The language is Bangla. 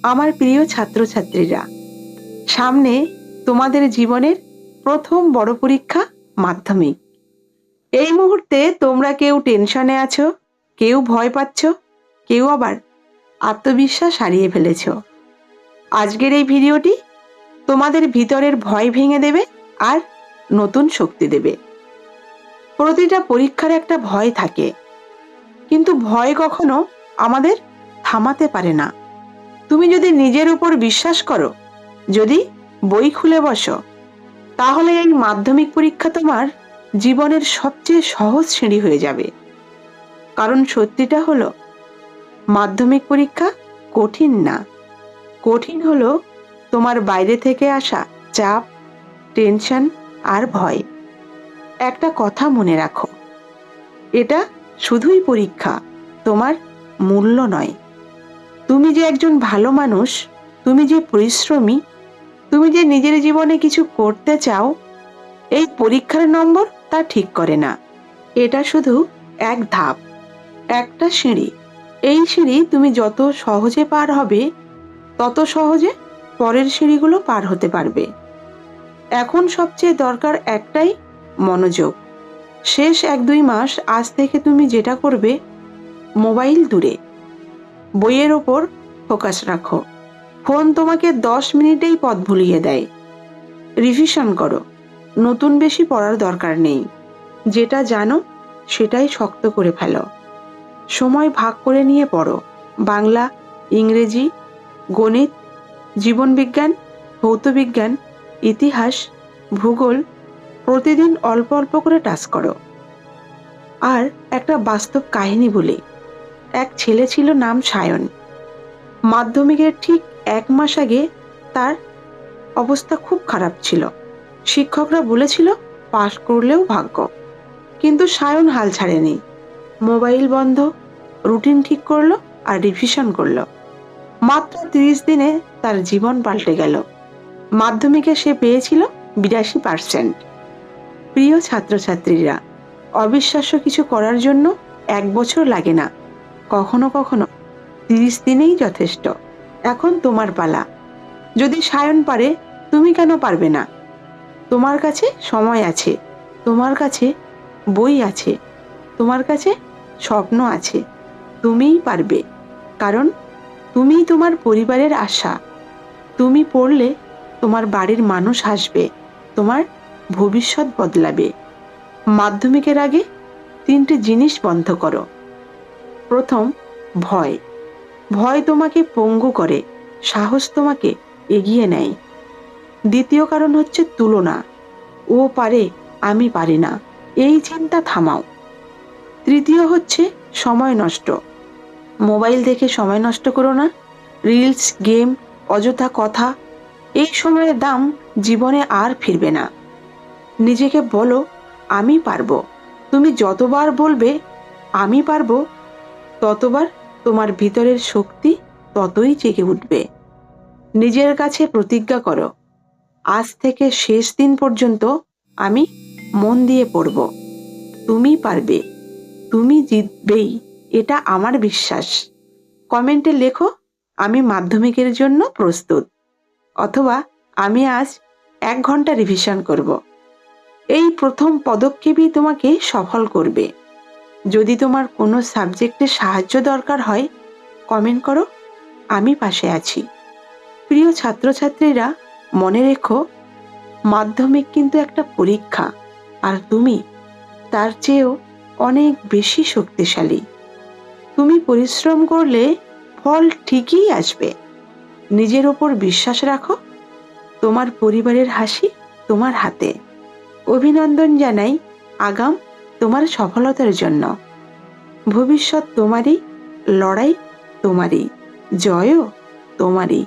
আমার প্রিয় ছাত্রছাত্রীরা, সামনে তোমাদের জীবনের প্রথম বড় পরীক্ষা মাধ্যমিক। এই মুহূর্তে তোমরা কেউ টেনশনে আছো, কেউ ভয় পাচ্ছ, কেউ আবার আত্মবিশ্বাস হারিয়ে ফেলেছ। আজকের এই ভিডিওটি তোমাদের ভিতরের ভয় ভেঙে দেবে আর নতুন শক্তি দেবে। প্রতিটা পরীক্ষার একটা ভয় থাকে, কিন্তু ভয় কখনো আমাদের থামাতে পারে না। তুমি যদি নিজের উপর বিশ্বাস করো, যদি বই খুলে বসো, তাহলে এই মাধ্যমিক পরীক্ষা তোমার জীবনের সবচেয়ে সহজ সিঁড়ি হয়ে যাবে। কারণ সত্যিটা হলো, মাধ্যমিক পরীক্ষা কঠিন না। কঠিন হলো তোমার বাইরে থেকে আসা চাপ, টেনশন আর ভয়। একটা কথা মনে রাখো, এটা শুধুই পরীক্ষা, তোমার মূল্য নয়। তুমি যে একজন ভালো মানুষ, তুমি যে পরিশ্রমী, তুমি যে নিজের জীবনে কিছু করতে চাও, এই পরীক্ষার নম্বর তা ঠিক করে না। এটা শুধু এক ধাপ, একটা সিঁড়ি। এই সিঁড়ি তুমি যত সহজে পার হবে, তত সহজে পরের সিঁড়িগুলো পার হতে পারবে। এখন সবচেয়ে দরকার একটাই, মনোযোগ। শেষ 1-2 মাস আজ থেকে তুমি যেটা করবে, মোবাইল দূরে, বইয়ের ওপর ফোকাস রাখো। ফোন তোমাকে 10 মিনিটেই পথ ভুলিয়ে দেয়। রিভিশন করো, নতুন বেশি পড়ার দরকার নেই। যেটা জানো সেটাই শক্ত করে ফেলো। সময় ভাগ করে নিয়ে পড়ো। বাংলা, ইংরেজি, গণিত, জীবনবিজ্ঞান, ভৌতবিজ্ঞান, ইতিহাস, ভূগোল প্রতিদিন অল্প অল্প করে টাচ করো। আর একটা বাস্তব কাহিনী বলি। এক ছেলে ছিল, নাম সায়ন। মাধ্যমিকের ঠিক 1 মাস আগে তার অবস্থা খুব খারাপ ছিল। শিক্ষকরা বলেছিল পাশ করলেও ভাগ্য, কিন্তু সায়ন হাল ছাড়েনি। মোবাইল বন্ধ, রুটিন ঠিক করলো আর রিভিশন করলো। মাত্র 30 দিনে তার জীবন পাল্টে গেল। মাধ্যমিকে সে পেয়েছিল 82%। প্রিয় ছাত্রছাত্রীরা, অবিশ্বাস্য কিছু করার জন্য 1 বছর লাগে না, কখনো কখনো 30 দিনেই যথেষ্ট। এখন তোমার পালা। যদি সায়ন পারে, তুমি কেন পারবে না? তোমার কাছে সময় আছে, তোমার কাছে বই আছে, তোমার কাছে স্বপ্ন আছে। তুমিই পারবে, কারণ তুমিই তোমার পরিবারের আশা। তুমি পড়লে তোমার বাড়ির মানুষ হাসবে, তোমার ভবিষ্যৎ বদলাবে। মাধ্যমিকের আগে 3টে জিনিস বন্ধ করো। প্রথম, ভয়। ভয় তোমাকে পঙ্গু করে, সাহস তোমাকে এগিয়ে নেয়। দ্বিতীয় কারণ হচ্ছে তুলনা। ও পারে, আমি পারি না, এই চিন্তা থামাও। তৃতীয় হচ্ছে সময় নষ্ট। মোবাইল দেখে সময় নষ্ট করো না। রিলস, গেম, অযথা কথা, এই সময়ের দাম জীবনে আর ফিরবে না। নিজেকে বলো, আমি পারবো। তুমি যতবার বলবে আমি পারবো, ততবার তোমার ভিতরের শক্তি ততই জেগে উঠবে। নিজের কাছে প্রতিজ্ঞা করো, আজ থেকে শেষ দিন পর্যন্ত আমি মন দিয়ে পড়ব। তুমি পারবে, তুমি জিতবেই, এটা আমার বিশ্বাস। কমেন্টে লেখো, আমি মাধ্যমিকের জন্য প্রস্তুত, অথবা আমি আজ 1 ঘন্টা রিভিশন করব। এই প্রথম পদক্ষেপই তোমাকে সফল করবে। যদি তোমার কোনো সাবজেক্টে সাহায্য দরকার হয়, কমেন্ট করো, আমি পাশে আছি। প্রিয় ছাত্রছাত্রীরা, মনে রেখো, মাধ্যমিক কিন্তু একটা পরীক্ষা, আর তুমি তার চেয়েও অনেক বেশি শক্তিশালী। তুমি পরিশ্রম করলে ফল ঠিকই আসবে। নিজের ওপর বিশ্বাস রাখো, তোমার পরিবারের হাসি তোমার হাতে। অভিনন্দন জানাই আগাম তোমার সফলতার জন্য। ভবিষ্যৎ তোমারই, লড়াই তোমারই, জয়ও তোমারই।